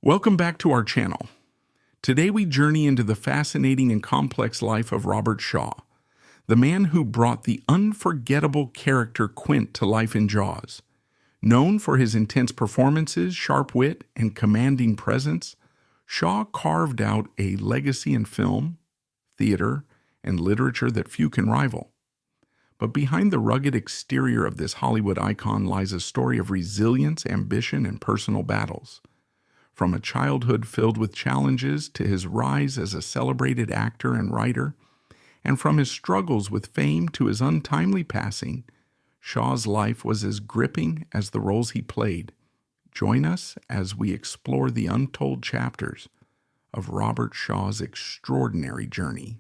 Welcome back to our channel. Today we journey into the fascinating and complex life of Robert Shaw, the man who brought the unforgettable character Quint to life in Jaws. Known for his intense performances, sharp wit, and commanding presence, Shaw carved out a legacy in film, theater, and literature that few can rival. But behind the rugged exterior of this Hollywood icon lies a story of resilience, ambition, and personal battles. From a childhood filled with challenges to his rise as a celebrated actor and writer, and from his struggles with fame to his untimely passing, Shaw's life was as gripping as the roles he played. Join us as we explore the untold chapters of Robert Shaw's extraordinary journey.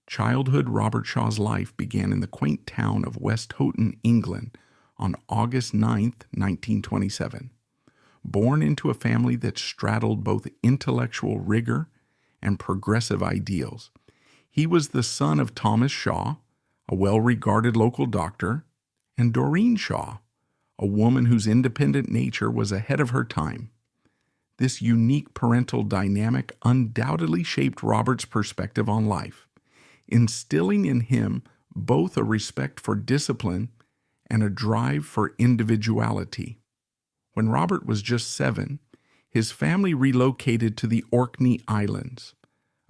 Childhood Robert Shaw's life began in the quaint town of West Houghton, England, on August 9, 1927. Born into a family that straddled both intellectual rigor and progressive ideals, he was the son of Thomas Shaw, a well-regarded local doctor, and Doreen Shaw, a woman whose independent nature was ahead of her time. This unique parental dynamic undoubtedly shaped Robert's perspective on life, instilling in him both a respect for discipline and a drive for individuality. When Robert was just 7, his family relocated to the Orkney Islands,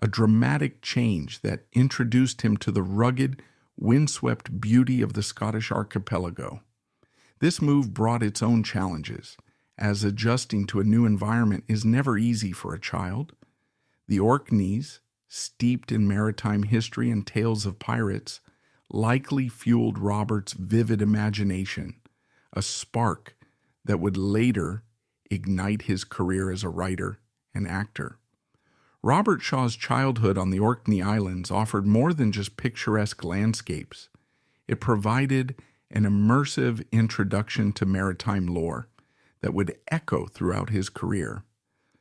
a dramatic change that introduced him to the rugged, windswept beauty of the Scottish archipelago. This move brought its own challenges, as adjusting to a new environment is never easy for a child. The Orkneys, steeped in maritime history and tales of pirates, likely fueled Robert's vivid imagination, a spark that would later ignite his career as a writer and actor. Robert Shaw's childhood on the Orkney Islands offered more than just picturesque landscapes. It provided an immersive introduction to maritime lore that would echo throughout his career.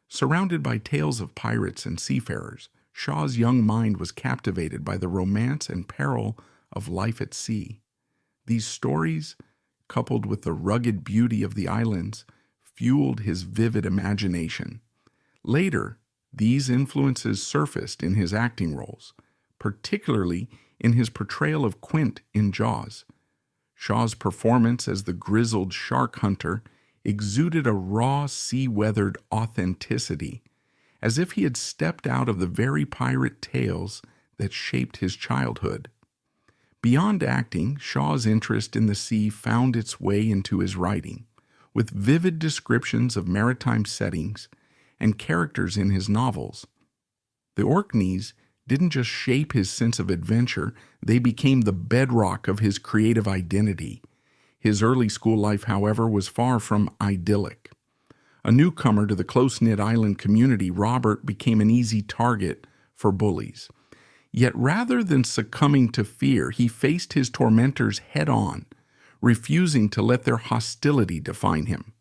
Surrounded by tales of pirates and seafarers, Shaw's young mind was captivated by the romance and peril of life at sea. These stories, coupled with the rugged beauty of the islands, fueled his vivid imagination. Later, these influences surfaced in his acting roles, particularly in his portrayal of Quint in Jaws. Shaw's performance as the grizzled shark hunter exuded a raw, sea-weathered authenticity, as if he had stepped out of the very pirate tales that shaped his childhood. Beyond acting, Shaw's interest in the sea found its way into his writing, with vivid descriptions of maritime settings and characters in his novels. The Orkneys didn't just shape his sense of adventure, they became the bedrock of his creative identity. His early school life, however, was far from idyllic. A newcomer to the close-knit island community, Robert became an easy target for bullies. Yet rather than succumbing to fear, he faced his tormentors head-on, refusing to let their hostility define him.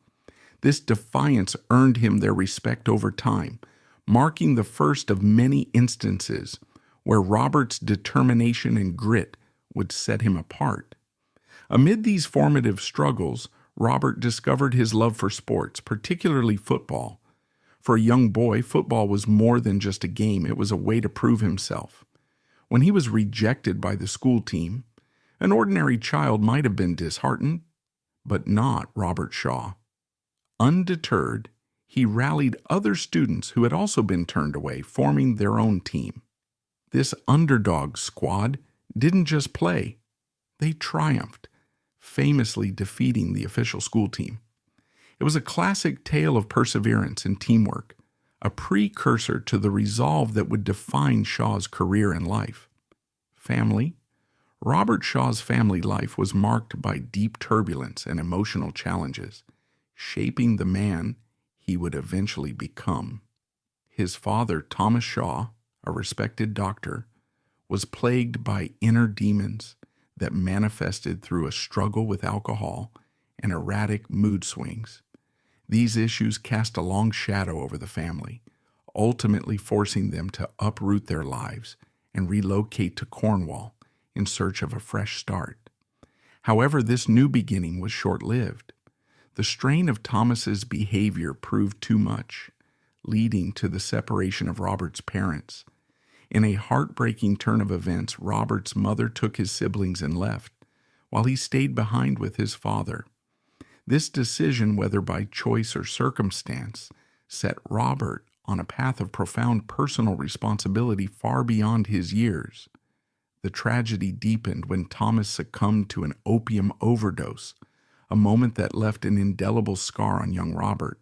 This defiance earned him their respect over time, marking the first of many instances where Robert's determination and grit would set him apart. Amid these formative struggles, Robert discovered his love for sports, particularly football. For a young boy, football was more than just a game, it was a way to prove himself. When he was rejected by the school team, an ordinary child might have been disheartened, but not Robert Shaw. Undeterred, he rallied other students who had also been turned away, forming their own team. This underdog squad didn't just play, they triumphed, famously defeating the official school team. It was a classic tale of perseverance and teamwork, a precursor to the resolve that would define Shaw's career and life. Family. Robert Shaw's family life was marked by deep turbulence and emotional challenges, shaping the man he would eventually become. His father, Thomas Shaw, a respected doctor, was plagued by inner demons that manifested through a struggle with alcohol and erratic mood swings. These issues cast a long shadow over the family, ultimately forcing them to uproot their lives and relocate to Cornwall in search of a fresh start. However, this new beginning was short-lived. The strain of Thomas's behavior proved too much, leading to the separation of Robert's parents. In a heartbreaking turn of events, Robert's mother took his siblings and left, while he stayed behind with his father. This decision, whether by choice or circumstance, set Robert on a path of profound personal responsibility far beyond his years. The tragedy deepened when Thomas succumbed to an opium overdose, a moment that left an indelible scar on young Robert.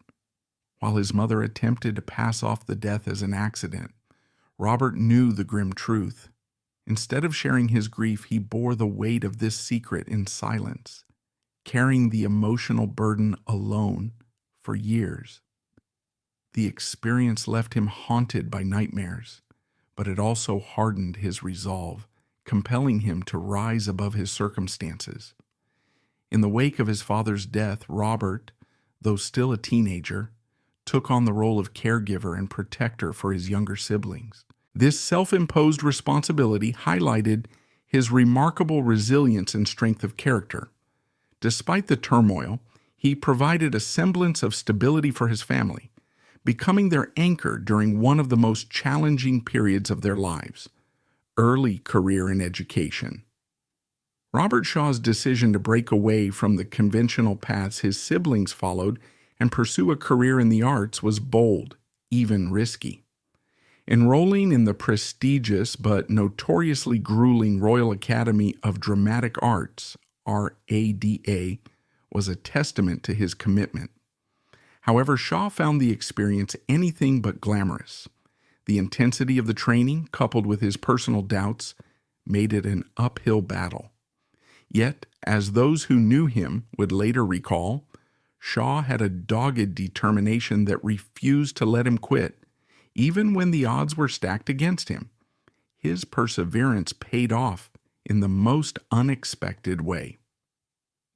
While his mother attempted to pass off the death as an accident, Robert knew the grim truth. Instead of sharing his grief, he bore the weight of this secret in silence, carrying the emotional burden alone for years. The experience left him haunted by nightmares, but it also hardened his resolve, compelling him to rise above his circumstances. In the wake of his father's death, Robert, though still a teenager, took on the role of caregiver and protector for his younger siblings. This self-imposed responsibility highlighted his remarkable resilience and strength of character. Despite the turmoil, he provided a semblance of stability for his family, becoming their anchor during one of the most challenging periods of their lives, early career and education. Robert Shaw's decision to break away from the conventional paths his siblings followed and pursue a career in the arts was bold, even risky. Enrolling in the prestigious but notoriously grueling Royal Academy of Dramatic Arts, RADA, was a testament to his commitment. However, Shaw found the experience anything but glamorous. The intensity of the training, coupled with his personal doubts, made it an uphill battle. Yet, as those who knew him would later recall, Shaw had a dogged determination that refused to let him quit, even when the odds were stacked against him. His perseverance paid off in the most unexpected way.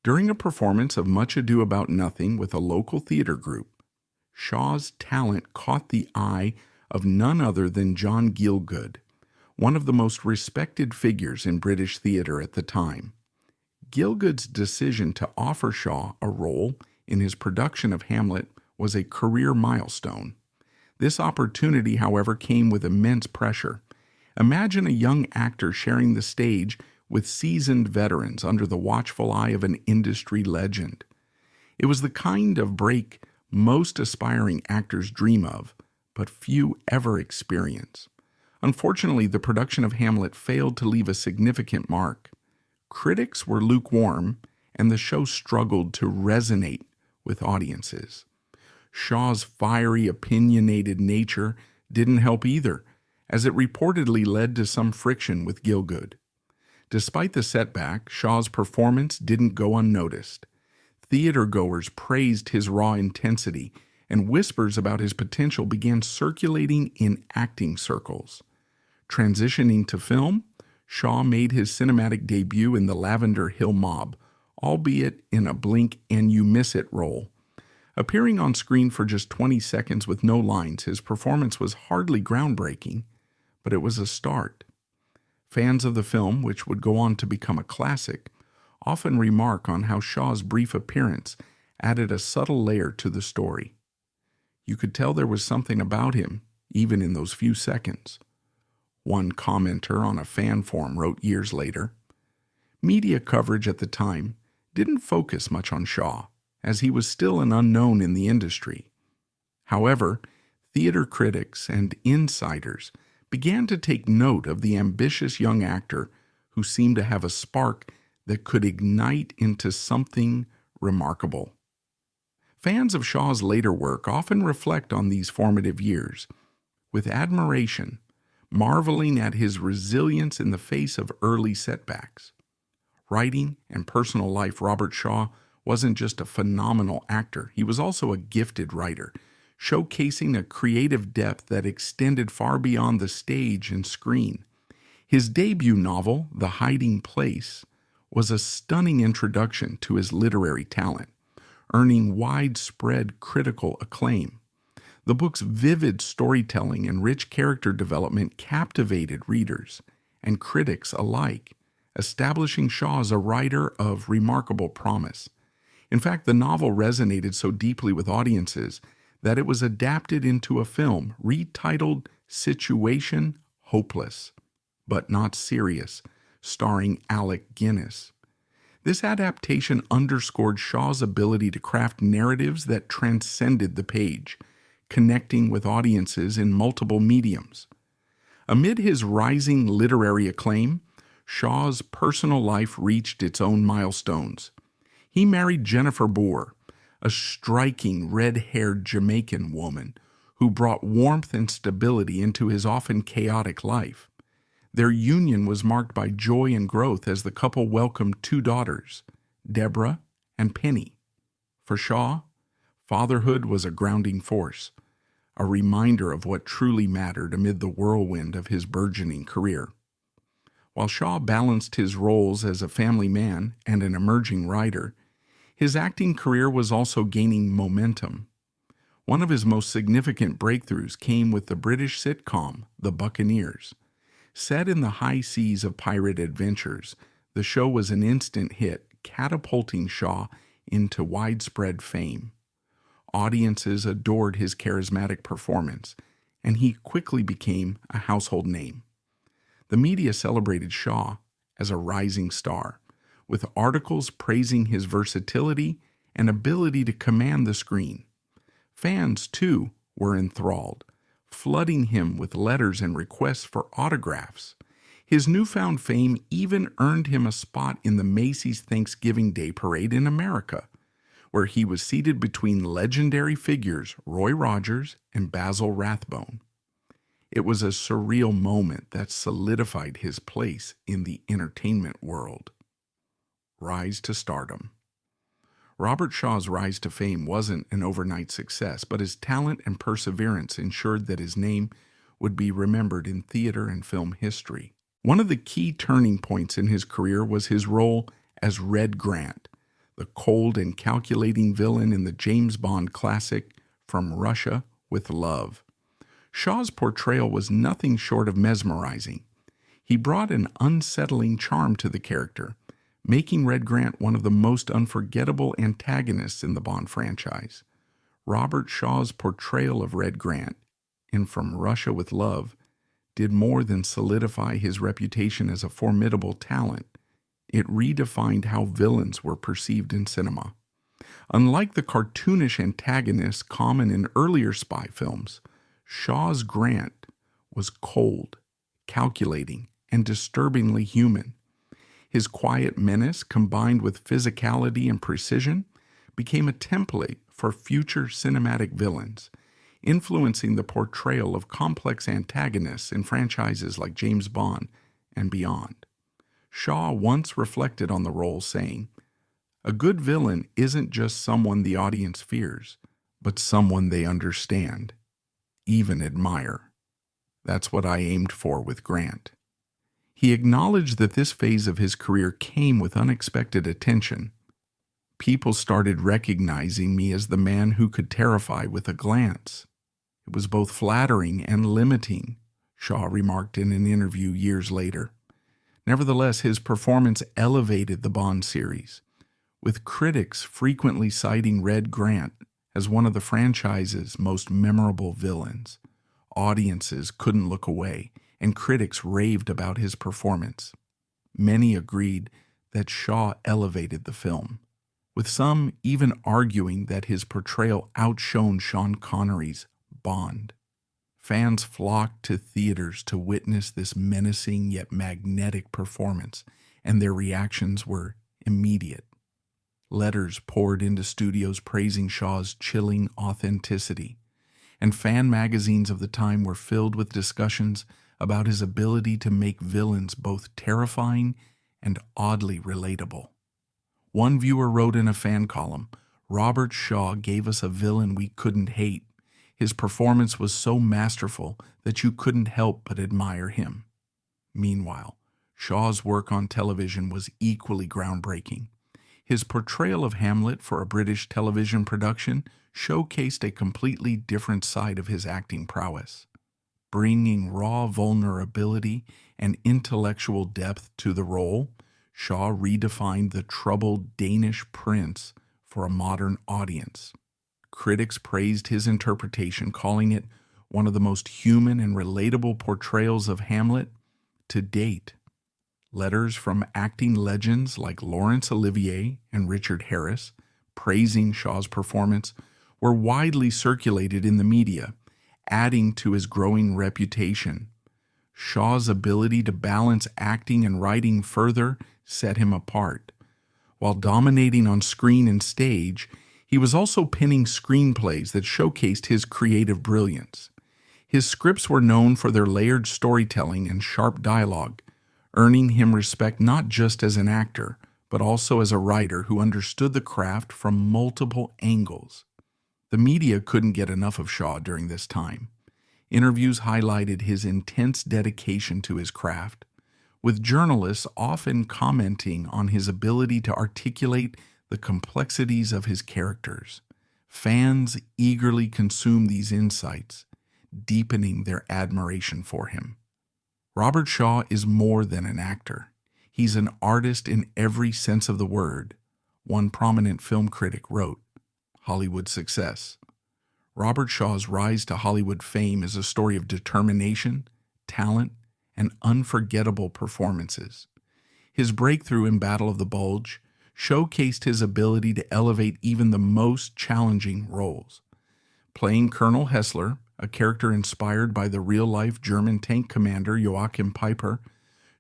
During a performance of Much Ado About Nothing with a local theater group, Shaw's talent caught the eye of none other than John Gielgud, one of the most respected figures in British theater at the time. Gielgud's decision to offer Shaw a role in his production of Hamlet was a career milestone. This opportunity, however, came with immense pressure. Imagine a young actor sharing the stage with seasoned veterans under the watchful eye of an industry legend. It was the kind of break most aspiring actors dream of, but few ever experience. Unfortunately, the production of Hamlet failed to leave a significant mark. Critics were lukewarm, and the show struggled to resonate with audiences. Shaw's fiery, opinionated nature didn't help either, as it reportedly led to some friction with Gielgud. Despite the setback, Shaw's performance didn't go unnoticed. Theatergoers praised his raw intensity, and whispers about his potential began circulating in acting circles. Transitioning to film, Shaw made his cinematic debut in The Lavender Hill Mob, albeit in a blink and you miss it role. Appearing on screen for just 20 seconds with no lines, his performance was hardly groundbreaking, but it was a start. Fans of the film, which would go on to become a classic, often remark on how Shaw's brief appearance added a subtle layer to the story. You could tell there was something about him, even in those few seconds. One commenter on a fan forum wrote years later, "Media coverage at the time didn't focus much on Shaw, as he was still an unknown in the industry. However, theater critics and insiders began to take note of the ambitious young actor who seemed to have a spark that could ignite into something remarkable." Fans of Shaw's later work often reflect on these formative years with admiration, marveling at his resilience in the face of early setbacks. Writing and personal life, Robert Shaw wasn't just a phenomenal actor, he was also a gifted writer, showcasing a creative depth that extended far beyond the stage and screen. His debut novel, The Hiding Place, was a stunning introduction to his literary talent, earning widespread critical acclaim. The book's vivid storytelling and rich character development captivated readers and critics alike, establishing Shaw as a writer of remarkable promise. In fact, the novel resonated so deeply with audiences that it was adapted into a film retitled Situation Hopeless, but Not Serious, starring Alec Guinness. This adaptation underscored Shaw's ability to craft narratives that transcended the page, connecting with audiences in multiple mediums. Amid his rising literary acclaim, Shaw's personal life reached its own milestones. He married Jennifer Boer, a striking red-haired Jamaican woman who brought warmth and stability into his often chaotic life. Their union was marked by joy and growth as the couple welcomed 2 daughters, Deborah and Penny. For Shaw, fatherhood was a grounding force, a reminder of what truly mattered amid the whirlwind of his burgeoning career. While Shaw balanced his roles as a family man and an emerging writer, his acting career was also gaining momentum. One of his most significant breakthroughs came with the British sitcom The Buccaneers. Set in the high seas of pirate adventures, the show was an instant hit, catapulting Shaw into widespread fame. Audiences adored his charismatic performance, and he quickly became a household name. The media celebrated Shaw as a rising star, with articles praising his versatility and ability to command the screen. Fans, too, were enthralled, flooding him with letters and requests for autographs. His newfound fame even earned him a spot in the Macy's Thanksgiving Day Parade in America, where he was seated between legendary figures Roy Rogers and Basil Rathbone. It was a surreal moment that solidified his place in the entertainment world. Rise to stardom. Robert Shaw's rise to fame wasn't an overnight success, but his talent and perseverance ensured that his name would be remembered in theater and film history. One of the key turning points in his career was his role as Red Grant, the cold and calculating villain in the James Bond classic From Russia with Love. Shaw's portrayal was nothing short of mesmerizing. He brought an unsettling charm to the character, making Red Grant one of the most unforgettable antagonists in the Bond franchise. Robert Shaw's portrayal of Red Grant in From Russia with Love did more than solidify his reputation as a formidable talent. It redefined how villains were perceived in cinema. Unlike the cartoonish antagonists common in earlier spy films, Shaw's Grant was cold, calculating, and disturbingly human. His quiet menace, combined with physicality and precision, became a template for future cinematic villains, influencing the portrayal of complex antagonists in franchises like James Bond and beyond. Shaw once reflected on the role, saying, "A good villain isn't just someone the audience fears, but someone they understand, even admire. That's what I aimed for with Grant." He acknowledged that this phase of his career came with unexpected attention. "People started recognizing me as the man who could terrify with a glance. It was both flattering and limiting," Shaw remarked in an interview years later. Nevertheless, his performance elevated the Bond series, with critics frequently citing Red Grant as one of the franchise's most memorable villains. Audiences couldn't look away, and critics raved about his performance. Many agreed that Shaw elevated the film, with some even arguing that his portrayal outshone Sean Connery's Bond. Fans flocked to theaters to witness this menacing yet magnetic performance, and their reactions were immediate. Letters poured into studios praising Shaw's chilling authenticity, and fan magazines of the time were filled with discussions about his ability to make villains both terrifying and oddly relatable. One viewer wrote in a fan column, "Robert Shaw gave us a villain we couldn't hate. His performance was so masterful that you couldn't help but admire him." Meanwhile, Shaw's work on television was equally groundbreaking. His portrayal of Hamlet for a British television production showcased a completely different side of his acting prowess. Bringing raw vulnerability and intellectual depth to the role, Shaw redefined the troubled Danish prince for a modern audience, Critics praised his interpretation, calling it one of the most human and relatable portrayals of Hamlet to date. Letters from acting legends like Laurence Olivier and Richard Harris, praising Shaw's performance, were widely circulated in the media, adding to his growing reputation. Shaw's ability to balance acting and writing further set him apart. While dominating on screen and stage, he was also penning screenplays that showcased his creative brilliance. His scripts were known for their layered storytelling and sharp dialogue, earning him respect not just as an actor, but also as a writer who understood the craft from multiple angles. The media couldn't get enough of Shaw during this time. Interviews highlighted his intense dedication to his craft, with journalists often commenting on his ability to articulate the complexities of his characters. Fans eagerly consumed these insights, deepening their admiration for him. Robert Shaw is more than an actor. He's an artist in every sense of the word. One prominent film critic wrote, "Hollywood success. Robert Shaw's rise to Hollywood fame is a story of determination, talent, and unforgettable performances. His breakthrough in Battle of the Bulge showcased his ability to elevate even the most challenging roles. Playing Colonel Hessler, a character inspired by the real-life German tank commander Joachim Peiper,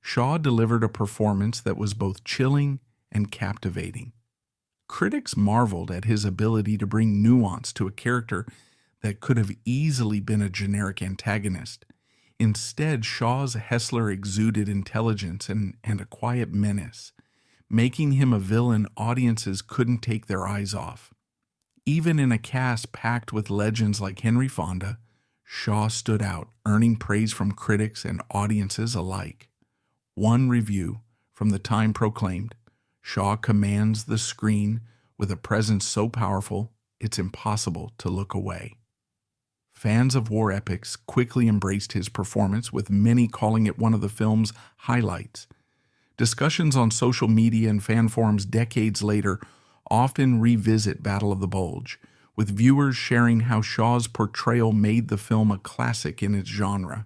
Shaw delivered a performance that was both chilling and captivating. Critics marveled at his ability to bring nuance to a character that could have easily been a generic antagonist. Instead, Shaw's Hessler exuded intelligence and a quiet menace, making him a villain audiences couldn't take their eyes off. Even in a cast packed with legends like Henry Fonda, Shaw stood out, earning praise from critics and audiences alike. One review from the Time proclaimed, "Shaw commands the screen with a presence so powerful, it's impossible to look away." Fans of war epics quickly embraced his performance, with many calling it one of the film's highlights. Discussions on social media and fan forums decades later often revisit Battle of the Bulge, with viewers sharing how Shaw's portrayal made the film a classic in its genre.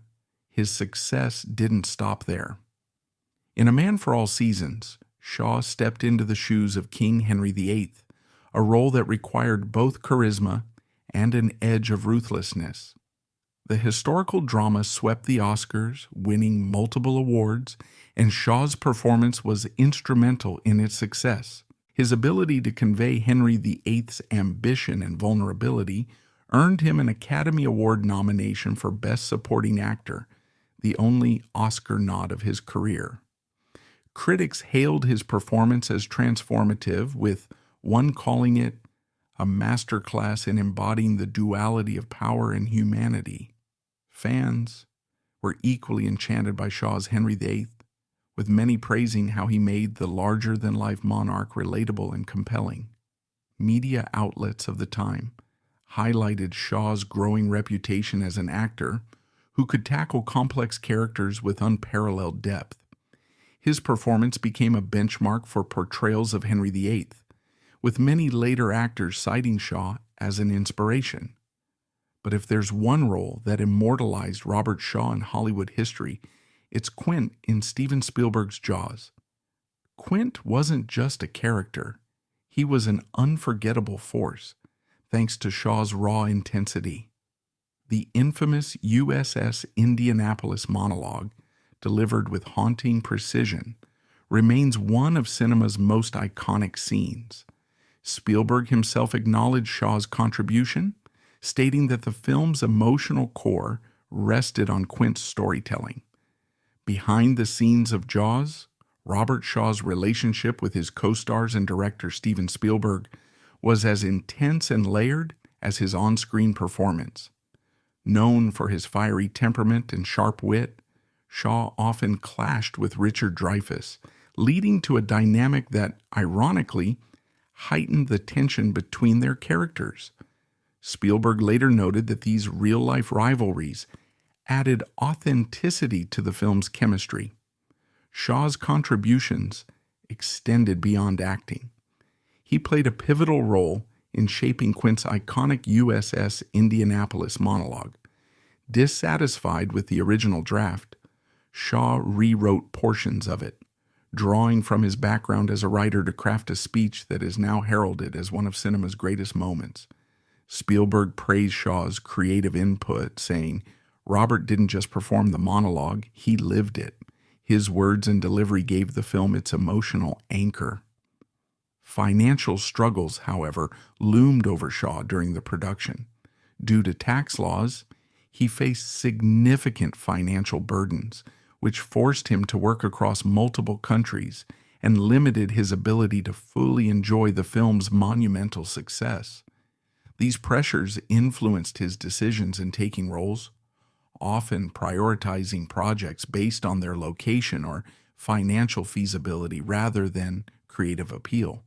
His success didn't stop there. In A Man for All Seasons, Shaw stepped into the shoes of King Henry VIII, a role that required both charisma and an edge of ruthlessness. The historical drama swept the Oscars, winning multiple awards, and Shaw's performance was instrumental in its success. His ability to convey Henry VIII's ambition and vulnerability earned him an Academy Award nomination for Best Supporting Actor, the only Oscar nod of his career. Critics hailed his performance as transformative, with one calling it a masterclass in embodying the duality of power and humanity. Fans were equally enchanted by Shaw's Henry VIII, with many praising how he made the larger-than-life monarch relatable and compelling. Media outlets of the time highlighted Shaw's growing reputation as an actor who could tackle complex characters with unparalleled depth. His performance became a benchmark for portrayals of Henry VIII, with many later actors citing Shaw as an inspiration. But if there's one role that immortalized Robert Shaw in Hollywood history, it's Quint in Steven Spielberg's Jaws. Quint wasn't just a character. He was an unforgettable force, thanks to Shaw's raw intensity. The infamous USS Indianapolis monologue, delivered with haunting precision, remains one of cinema's most iconic scenes. Spielberg himself acknowledged Shaw's contribution, stating that the film's emotional core rested on Quint's storytelling. Behind the scenes of Jaws, Robert Shaw's relationship with his co-stars and director Steven Spielberg was as intense and layered as his on-screen performance. Known for his fiery temperament and sharp wit, Shaw often clashed with Richard Dreyfuss, leading to a dynamic that, ironically, heightened the tension between their characters. Spielberg later noted that these real-life rivalries added authenticity to the film's chemistry. Shaw's contributions extended beyond acting. He played a pivotal role in shaping Quint's iconic USS Indianapolis monologue. Dissatisfied with the original draft, Shaw rewrote portions of it, drawing from his background as a writer to craft a speech that is now heralded as one of cinema's greatest moments. Spielberg praised Shaw's creative input, saying, "Robert didn't just perform the monologue, he lived it. His words and delivery gave the film its emotional anchor." Financial struggles, however, loomed over Shaw during the production. Due to tax laws, he faced significant financial burdens, which forced him to work across multiple countries and limited his ability to fully enjoy the film's monumental success. These pressures influenced his decisions in taking roles, often prioritizing projects based on their location or financial feasibility rather than creative appeal.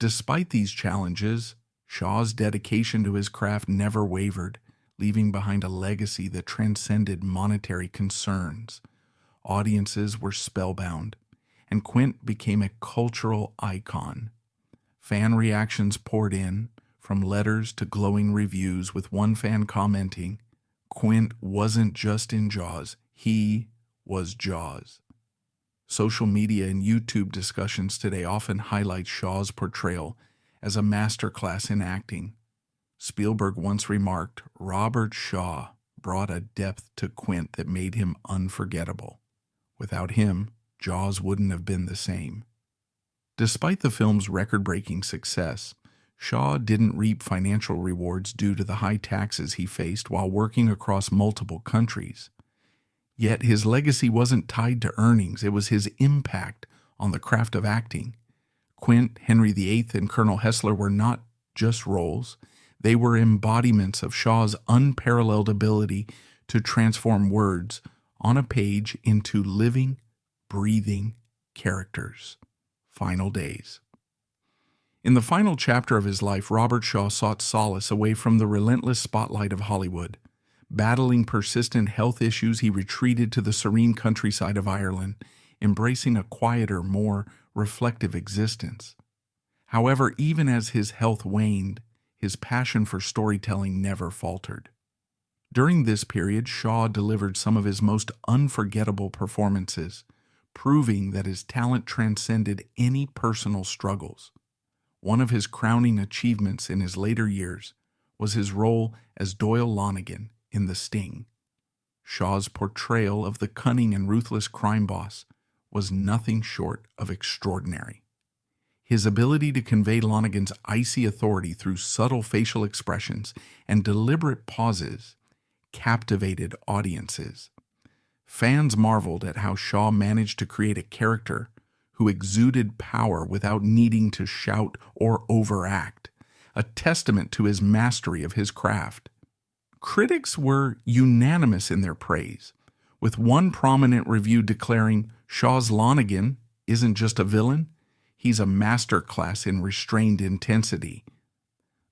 Despite these challenges, Shaw's dedication to his craft never wavered, leaving behind a legacy that transcended monetary concerns. Audiences were spellbound, and Quint became a cultural icon. Fan reactions poured in, from letters to glowing reviews, with one fan commenting, "Quint wasn't just in Jaws, he was Jaws." Social media and YouTube discussions today often highlight Shaw's portrayal as a masterclass in acting. Spielberg once remarked, "Robert Shaw brought a depth to Quint that made him unforgettable. Without him, Jaws wouldn't have been the same." Despite the film's record-breaking success, Shaw didn't reap financial rewards due to the high taxes he faced while working across multiple countries. Yet his legacy wasn't tied to earnings, it was his impact on the craft of acting. Quint, Henry VIII, and Colonel Hessler were not just roles, they were embodiments of Shaw's unparalleled ability to transform words on a page into living, breathing characters. Final days. In the final chapter of his life, Robert Shaw sought solace away from the relentless spotlight of Hollywood. Battling persistent health issues, he retreated to the serene countryside of Ireland, embracing a quieter, more reflective existence. However, even as his health waned, his passion for storytelling never faltered. During this period, Shaw delivered some of his most unforgettable performances, proving that his talent transcended any personal struggles. One of his crowning achievements in his later years was his role as Doyle Lonnegan in The Sting. Shaw's portrayal of the cunning and ruthless crime boss was nothing short of extraordinary. His ability to convey Lonnegan's icy authority through subtle facial expressions and deliberate pauses captivated audiences. Fans marveled at how Shaw managed to create a character who exuded power without needing to shout or overact, a testament to his mastery of his craft. Critics were unanimous in their praise, with one prominent review declaring Shaw's Lonnegan isn't just a villain, he's a masterclass in restrained intensity.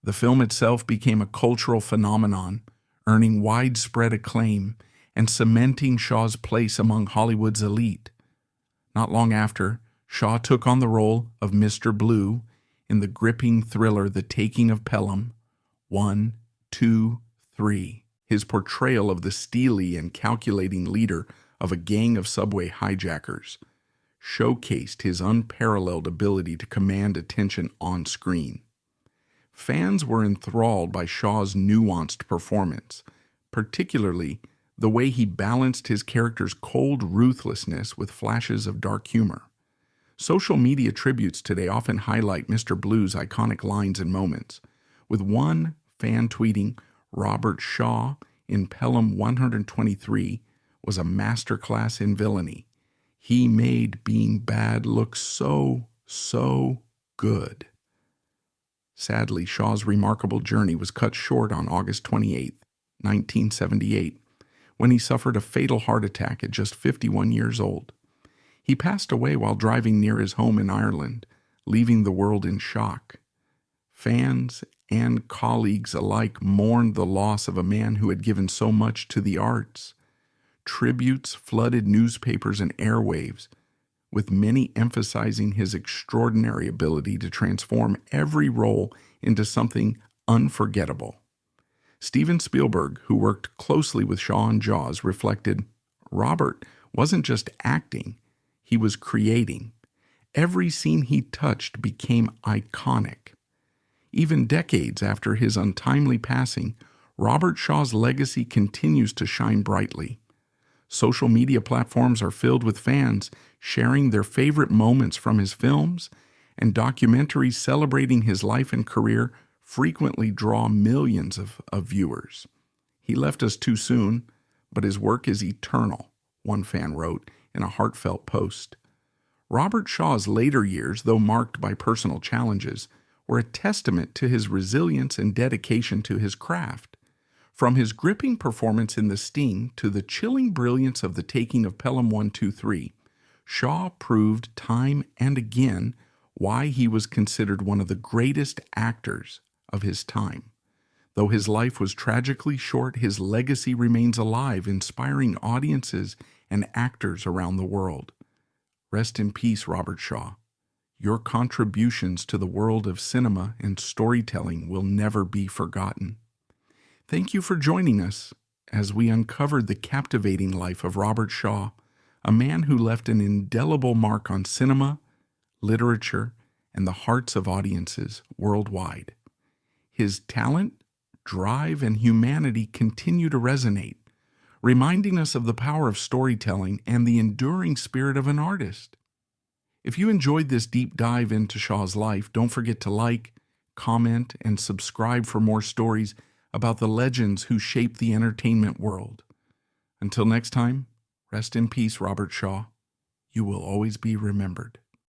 The film itself became a cultural phenomenon, earning widespread acclaim and cementing Shaw's place among Hollywood's elite. Not long after, Shaw took on the role of Mr. Blue in the gripping thriller The Taking of Pelham 1, 2, 3. His portrayal of the steely and calculating leader of a gang of subway hijackers showcased his unparalleled ability to command attention on screen. Fans were enthralled by Shaw's nuanced performance, particularly the way he balanced his character's cold ruthlessness with flashes of dark humor. Social media tributes today often highlight Mr. Blue's iconic lines and moments, with one fan tweeting, "Robert Shaw in Pelham 123 was a masterclass in villainy. He made being bad look so good." Sadly, Shaw's remarkable journey was cut short on August 28, 1978, when he suffered a fatal heart attack at just 51 years old. He passed away while driving near his home in Ireland, leaving the world in shock. Fans and colleagues alike mourned the loss of a man who had given so much to the arts. Tributes flooded newspapers and airwaves, with many emphasizing his extraordinary ability to transform every role into something unforgettable. Steven Spielberg, who worked closely with Shaw on Jaws, reflected, "Robert wasn't just acting, he was creating. Every scene he touched became iconic." Even decades after his untimely passing, Robert Shaw's legacy continues to shine brightly. Social media platforms are filled with fans sharing their favorite moments from his films, and documentaries celebrating his life and career frequently draw millions of viewers. "He left us too soon, but his work is eternal," one fan wrote in a heartfelt post. Robert Shaw's later years, though marked by personal challenges, were a testament to his resilience and dedication to his craft. From his gripping performance in The Sting to the chilling brilliance of The Taking of Pelham 123, Shaw proved time and again why he was considered one of the greatest actors of his time. Though his life was tragically short, his legacy remains alive, inspiring audiences and actors around the world. Rest in peace, Robert Shaw. Your contributions to the world of cinema and storytelling will never be forgotten. Thank you for joining us as we uncovered the captivating life of Robert Shaw, a man who left an indelible mark on cinema, literature, and the hearts of audiences worldwide. His talent, drive, and humanity continue to resonate, reminding us of the power of storytelling and the enduring spirit of an artist. If you enjoyed this deep dive into Shaw's life, don't forget to like, comment, and subscribe for more stories about the legends who shaped the entertainment world. Until next time, rest in peace, Robert Shaw. You will always be remembered.